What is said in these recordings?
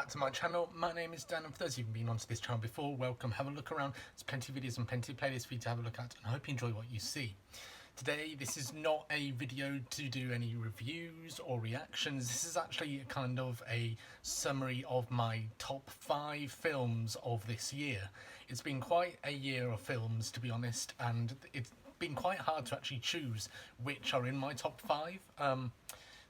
back to my channel. My name is Dan, and for those of you who've been onto this channel before, welcome. Have a look around. There's plenty of videos and plenty of playlists for you to have a look at, and I hope you enjoy what you see. Today, this is not a video to do any reviews or reactions. This is actually kind of a summary of my top 5 films of this year. It's been quite a year of films, to be honest, and it's been quite hard to actually choose which are in my top 5.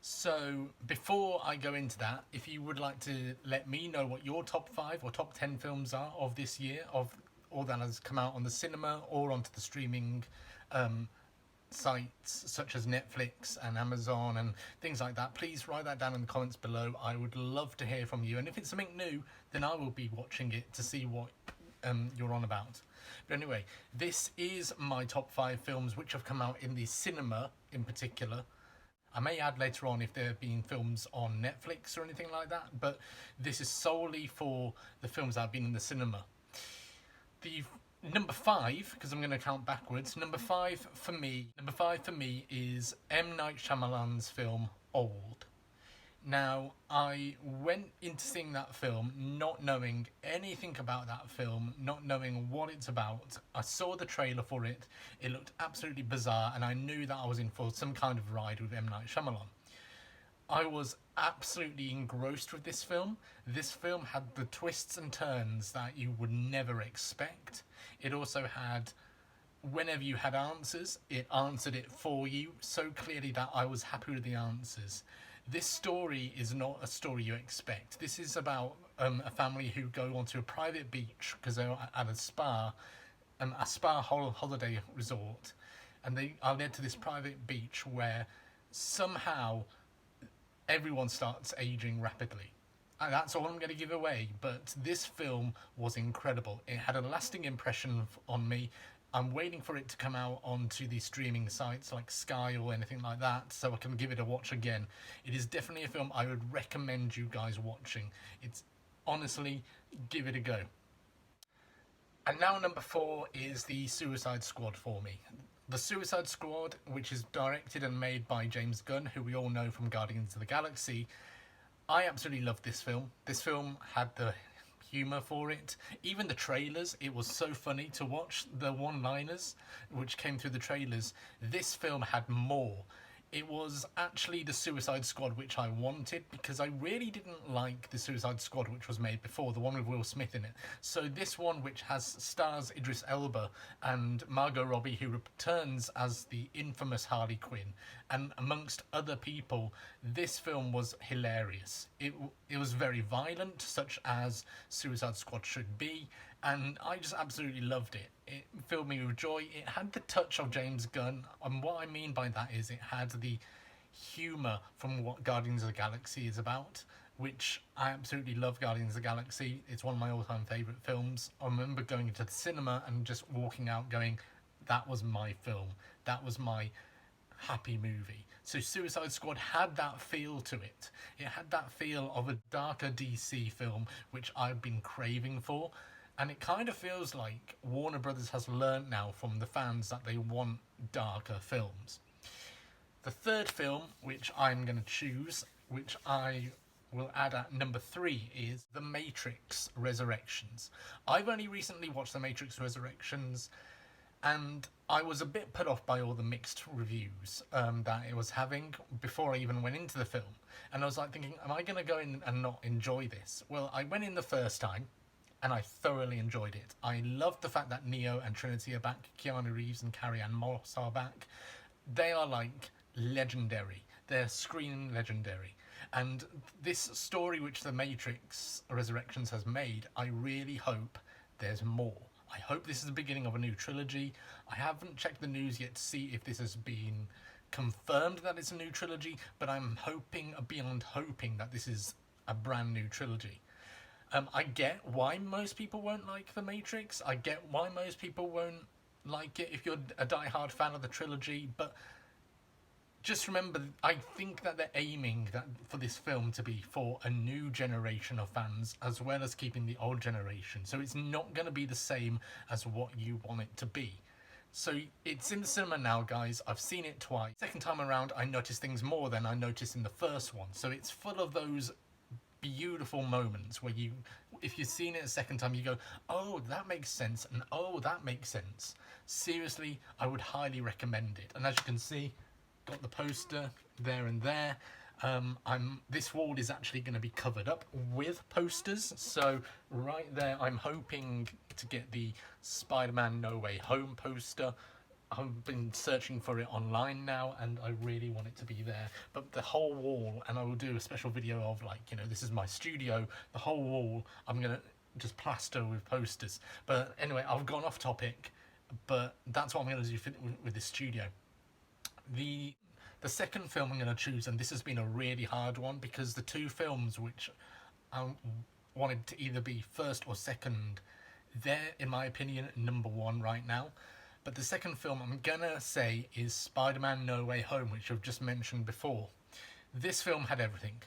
So before I go into that, if you would like to let me know what your top 5 or top 10 films are of this year, of all that has come out on the cinema or onto the streaming sites such as Netflix and Amazon and things like that, please write that down in the comments below. I would love to hear from you, and if it's something new, then I will be watching it to see what you're on about. But anyway, this is my top 5 films which have come out in the cinema in particular. I may add later on if there have been films on Netflix or anything like that, but this is solely for the films that have been in the cinema. The number 5, because I'm going to count backwards, number 5 for me is M. Night Shyamalan's film Old. Now, I went into seeing that film not knowing anything about that film, not knowing what it's about. I saw the trailer for it, it looked absolutely bizarre, and I knew that I was in for some kind of ride with M. Night Shyamalan. I was absolutely engrossed with this film. This film had the twists and turns that you would never expect. It also had, whenever you had answers, it answered it for you so clearly that I was happy with the answers. This story is not a story you expect. This is about a family who go onto a private beach because they're at a spa holiday resort, and they are led to this private beach where somehow everyone starts aging rapidly. And that's all I'm going to give away, but this film was incredible. It had a lasting impression on me. I'm waiting for it to come out onto the streaming sites like Sky or anything like that so I can give it a watch again. It is definitely a film I would recommend you guys watching. It's honestly, give it a go. And now number 4 is the Suicide Squad for me. The Suicide Squad, which is directed and made by James Gunn, who we all know from Guardians of the Galaxy. I absolutely loved this film. This film had the humour for it. Even the trailers, it was so funny to watch the one-liners which came through the trailers. This film had more. It was actually the Suicide Squad which I wanted, because I really didn't like the Suicide Squad which was made before, the one with Will Smith in it. So this one, which has stars Idris Elba and Margot Robbie, who returns as the infamous Harley Quinn, and amongst other people, this film was hilarious. It was very violent, such as Suicide Squad should be, and I just absolutely loved it. It filled me with joy. It had the touch of James Gunn, and what I mean by that is it had the humour from what Guardians of the Galaxy is about, which I absolutely love. Guardians of the Galaxy, it's one of my all-time favourite films. I remember going into the cinema and just walking out going, that was my film, that was my happy movie. So Suicide Squad had that feel to it. It had that feel of a darker DC film, which I've been craving for. And it kind of feels like Warner Brothers has learned now from the fans that they want darker films. The third film, which I'm going to choose, which I will add at number 3, is The Matrix Resurrections. I've only recently watched The Matrix Resurrections, and I was a bit put off by all the mixed reviews that it was having before I even went into the film. And I was like thinking, am I going to go in and not enjoy this? Well, I went in the first time, and I thoroughly enjoyed it. I loved the fact that Neo and Trinity are back, Keanu Reeves and Carrie-Anne Moss are back. They are like legendary. They're screen legendary. And this story which The Matrix Resurrections has made, I really hope there's more. I hope this is the beginning of a new trilogy. I haven't checked the news yet to see if this has been confirmed that it's a new trilogy, but I'm hoping beyond hoping that this is a brand new trilogy. I get why most people won't like The Matrix. I get why most people won't like it if you're a die-hard fan of the trilogy, but just remember, I think that they're aiming for this film to be for a new generation of fans, as well as keeping the old generation. So it's not going to be the same as what you want it to be. So it's in the cinema now, guys. I've seen it twice. Second time around, I noticed things more than I noticed in the first one. So it's full of those beautiful moments where you, if you've seen it a second time, you go, oh, that makes sense, and oh, that makes sense. Seriously, I would highly recommend it. And as you can see, got the poster there and there. This wall is actually going to be covered up with posters, so right there I'm hoping to get the Spider-Man No Way Home poster. I've been searching for it online now, and I really want it to be there. But the whole wall, and I will do a special video of, like, you know, this is my studio, the whole wall I'm gonna just plaster with posters. But anyway, I've gone off topic, but that's what I'm gonna do with this studio. The second film I'm going to choose, and this has been a really hard one, because the two films which I wanted to either be first or second, they're, in my opinion, number one right now. But the second film I'm going to say is Spider-Man No Way Home, which I've just mentioned before. This film had everything.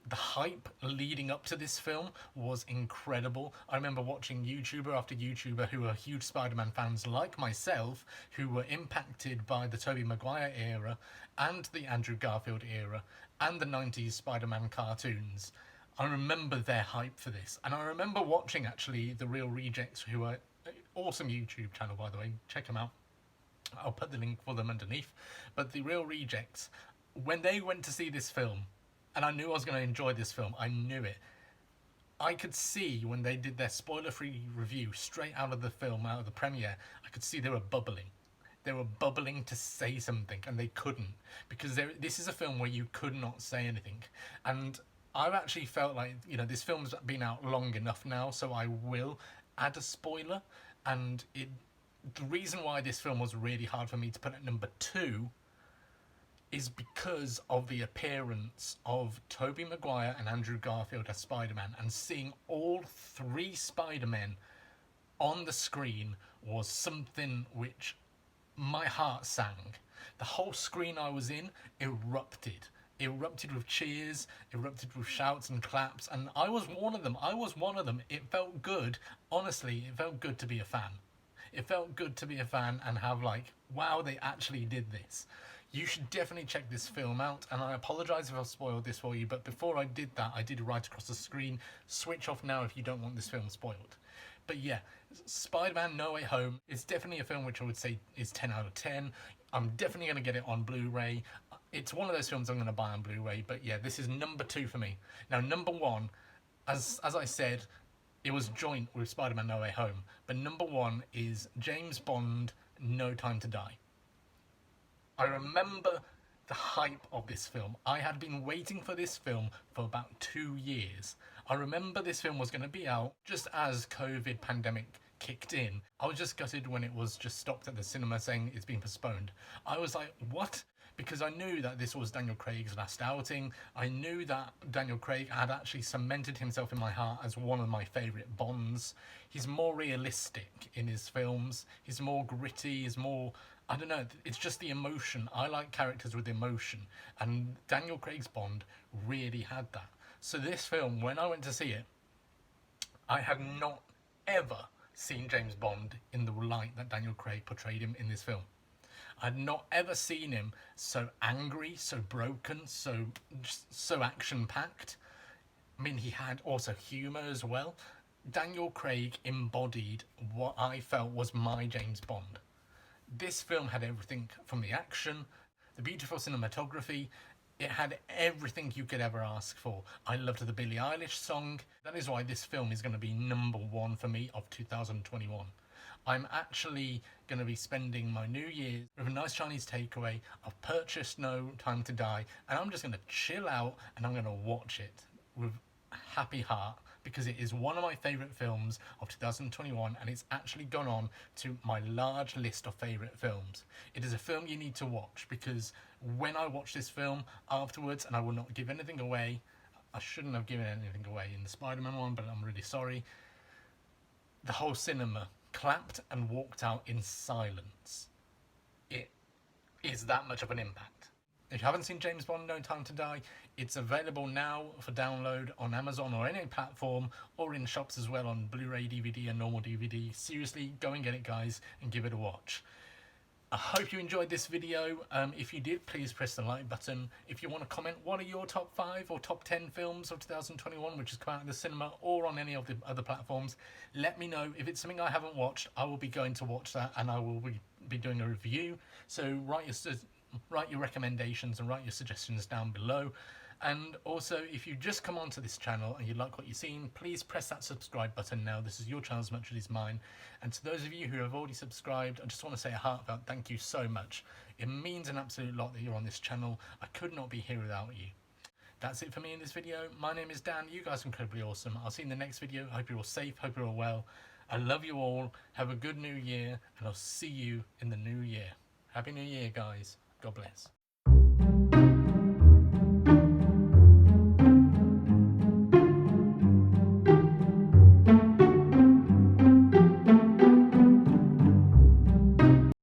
The hype leading up to this film was incredible. I remember watching YouTuber after YouTuber who are huge Spider-Man fans like myself, who were impacted by the Tobey Maguire era and the Andrew Garfield era and the 90s Spider-Man cartoons. I remember their hype for this. And I remember watching, actually, The Real Rejects, who are an awesome YouTube channel, by the way. Check them out. I'll put the link for them underneath. But The Real Rejects, when they went to see this film, and I knew I was going to enjoy this film, I knew it. I could see when they did their spoiler-free review straight out of the film, out of the premiere, I could see they were bubbling. They were bubbling to say something, and they couldn't. Because this is a film where you could not say anything. And I've actually felt like, you know, this film's been out long enough now, so I will add a spoiler. And the reason why this film was really hard for me to put at number 2 is because of the appearance of Tobey Maguire and Andrew Garfield as Spider-Man, and seeing all 3 Spider-Men on the screen was something which my heart sang. The whole screen I was in erupted with cheers, erupted with shouts and claps, and I was one of them. It felt good. Honestly, it felt good to be a fan. It felt good to be a fan and have, like, wow, they actually did this. You should definitely check this film out, and I apologise if I've spoiled this for you, but before I did that, I did right across the screen. Switch off now if you don't want this film spoiled. But yeah, Spider-Man No Way Home is definitely a film which I would say is 10 out of 10. I'm definitely going to get it on Blu-ray. It's one of those films I'm going to buy on Blu-ray, but yeah, this is number 2 for me. Now, number 1, as I said, it was joint with Spider-Man No Way Home, but number 1 is James Bond, No Time to Die. I remember the hype of this film. I had been waiting for this film for about 2 years. I remember this film was going to be out just as COVID pandemic kicked in. I was just gutted when it was just stopped at the cinema saying it's been postponed. I was like, what? Because I knew that this was Daniel Craig's last outing. I knew that Daniel Craig had actually cemented himself in my heart as one of my favourite Bonds. He's more realistic in his films. He's more gritty, he's more... I don't know, it's just the emotion. I like characters with emotion, and Daniel Craig's Bond really had that. So this film, when I went to see it, I had not ever seen James Bond in the light that Daniel Craig portrayed him in this film. I'd not ever seen him so angry, so broken, so action-packed. I mean, he had also humour as well. Daniel Craig embodied what I felt was my James Bond. This film had everything from the action, the beautiful cinematography. It had everything you could ever ask for. I loved the Billie Eilish song. That is why this film is going to be number 1 for me of 2021. I'm actually going to be spending my New Year with a nice Chinese takeaway. I've purchased No Time to Die, and I'm just going to chill out and I'm going to watch it with a happy heart, because it is one of my favourite films of 2021, and it's actually gone on to my large list of favourite films. It is a film you need to watch, because when I watch this film afterwards, and I will not give anything away, I shouldn't have given anything away in the Spider-Man one, but I'm really sorry, the whole cinema clapped and walked out in silence. It is that much of an impact. If you haven't seen James Bond No Time to Die, it's available now for download on Amazon or any platform, or in shops as well on Blu-ray, DVD and normal DVD. Seriously, go and get it, guys, and give it a watch. I hope you enjoyed this video. If you did, please press the like button. If you want to comment, what are your top 5 or top 10 films of 2021 which has come out in the cinema or on any of the other platforms, let me know. If it's something I haven't watched, I will be going to watch that and I will be doing a review. So write your recommendations and write your suggestions down below. And also, if you just come onto this channel and you like what you've seen, please press that subscribe button now. This is your channel as much as it is mine. And to those of you who have already subscribed, I just want to say a heartfelt thank you so much. It means an absolute lot that you're on this channel. I could not be here without you. That's it for me in this video. My name is Dan. You guys are incredibly awesome. I'll see you in the next video. I hope you're all safe. Hope you're all well. I love you all. Have a good new year. And I'll see you in the new year. Happy New Year, guys. God bless.